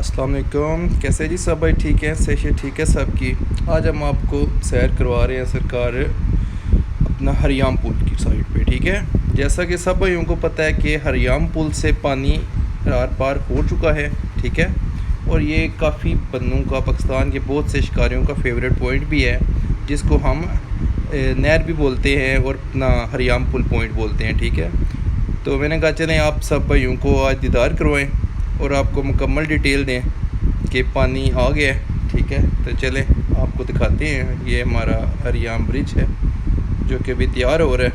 अस्सलाम वालेकुम। कैसे जी सब भाई? ठीक है, सेहत ठीक है सबकी। आज हम आपको सैर करवा रहे हैं सरकार अपना हरियाम पुल की साइड पे। ठीक है, जैसा कि सब भाइयों को पता है कि हरियाम पुल से पानी आर पार हो चुका है। ठीक है, और ये काफ़ी बंदों का, पाकिस्तान के बहुत से शिकारियों का फेवरेट पॉइंट भी है, जिसको हम नहर भी बोलते हैं और अपना हरियाम पुल पॉइंट बोलते हैं। ठीक है, तो मैंने कहा चलें आप सब भाइयों को आज दीदार करवाएं और आपको मुकम्मल डिटेल दें कि पानी आ गया है। ठीक है, तो चलें आपको दिखाते हैं। ये हमारा हरियाम ब्रिज है जो कि अभी तैयार हो रहा है।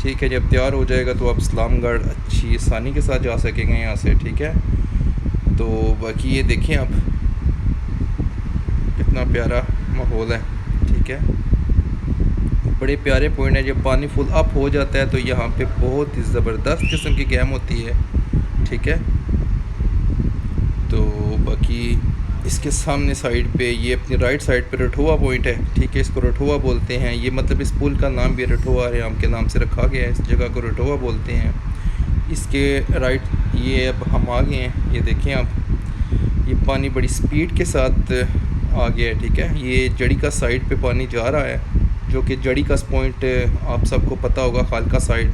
ठीक है, जब तैयार हो जाएगा तो आप इस्लामगढ़ अच्छी आसानी के साथ जा सकेंगे यहाँ से। ठीक है, तो बाकी ये देखें आप, कितना प्यारा माहौल है। ठीक है, बड़े प्यारे पॉइंट है। जब पानी फुल अप हो जाता है तो यहाँ पे बहुत ही ज़बरदस्त किस्म की गेम होती है। ठीक है, तो बाकी इसके सामने साइड पे, ये अपनी राइट साइड पे रठुआ पॉइंट है। ठीक है, इसको रठुआ बोलते हैं। ये मतलब इस पुल का नाम भी रठुआ हरियाम के नाम से रखा गया है। इस जगह को रठुआ बोलते हैं। इसके राइट ये अब हम आ गए हैं। ये देखें आप, ये पानी बड़ी स्पीड के साथ आ गया है। ठीक है, ये जड़ी का साइड पे पानी जा रहा है, जो कि जड़ी का पॉइंट आप सबको पता होगा, खालका साइड,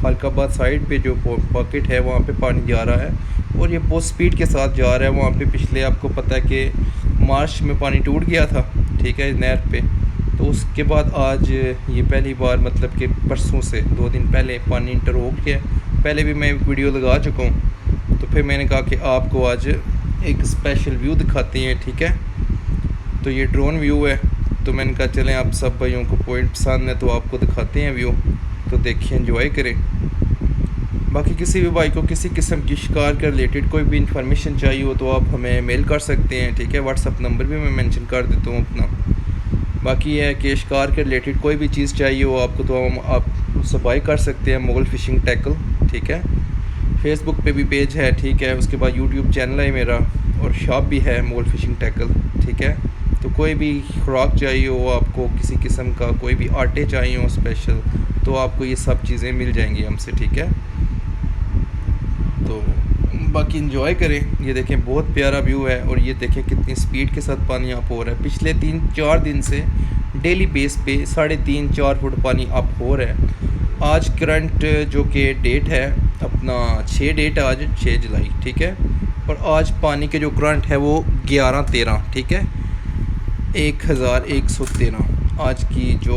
खालकाबाद साइड पे जो पॉकेट है वहाँ पे पानी जा रहा है और ये बहुत स्पीड के साथ जा रहा है। वहाँ पे पिछले आपको पता है कि मार्च में पानी टूट गया था। ठीक है, नहर पे, तो उसके बाद आज ये पहली बार, मतलब कि परसों से 2 दिन पहले पानी इंटर हो गया। पहले भी मैं एक वीडियो लगा चुका हूँ, तो फिर मैंने कहा कि आपको आज एक स्पेशल व्यू दिखाते हैं। ठीक है, तो ये ड्रोन व्यू है, तो मैंने कहा चलें आप सब भाइयों को पॉइंट पसंद है तो आपको दिखाते हैं व्यू, तो देखिए एंजॉय करें। बाकी किसी भी भाई को किसी किस्म की शिकार के रिलेटेड कोई भी इंफॉर्मेशन चाहिए हो तो आप हमें मेल कर सकते हैं। ठीक है, व्हाट्सअप नंबर भी मैं मेंशन कर देता हूँ अपना। बाकी है कि शिकार के रिलेटेड कोई भी चीज़ चाहिए हो आपको तो हम आप उससे बाय कर सकते हैं, मुगल फ़िशिंग टैकल। ठीक है, फेसबुक पे भी पेज है। ठीक है, उसके बाद यूट्यूब चैनल है मेरा और शॉप भी है मुगल फ़िशिंग टैकल। ठीक है, तो कोई भी खुराक चाहिए हो आपको, किसी किस्म का कोई भी आटे चाहिए हो स्पेशल, तो आपको ये सब चीज़ें मिल जाएंगी हमसे। ठीक है, तो बाकी इंजॉय करें। ये देखें बहुत प्यारा व्यू है और ये देखें कितनी स्पीड के साथ पानी अप हो रहा है। पिछले 3-4 दिन से डेली बेस पे 3.5-4 फुट पानी अप हो रहा है। आज करंट जो कि डेट है अपना 6 डेट, आज 6 जुलाई। ठीक है, और आज पानी के जो करंट है वो 11-13। ठीक है, 1113 आज की जो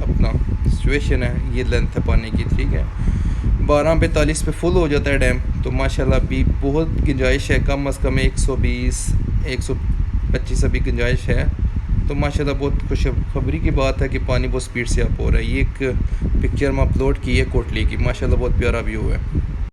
अपना सिचुएशन है, ये लेंथ है पानी की। ठीक है, 12:42 पे फुल हो जाता है डैम, तो माशाल्लाह अभी बहुत गुंजाइश है, कम अज़ कम 120-125 अभी गुंजाइश है। तो माशाल्लाह बहुत खुशखबरी की बात है कि पानी बहुत स्पीड से अप हो रहा है। ये एक पिक्चर में अपलोड की है कोटली की, माशाल्लाह बहुत प्यारा व्यू है।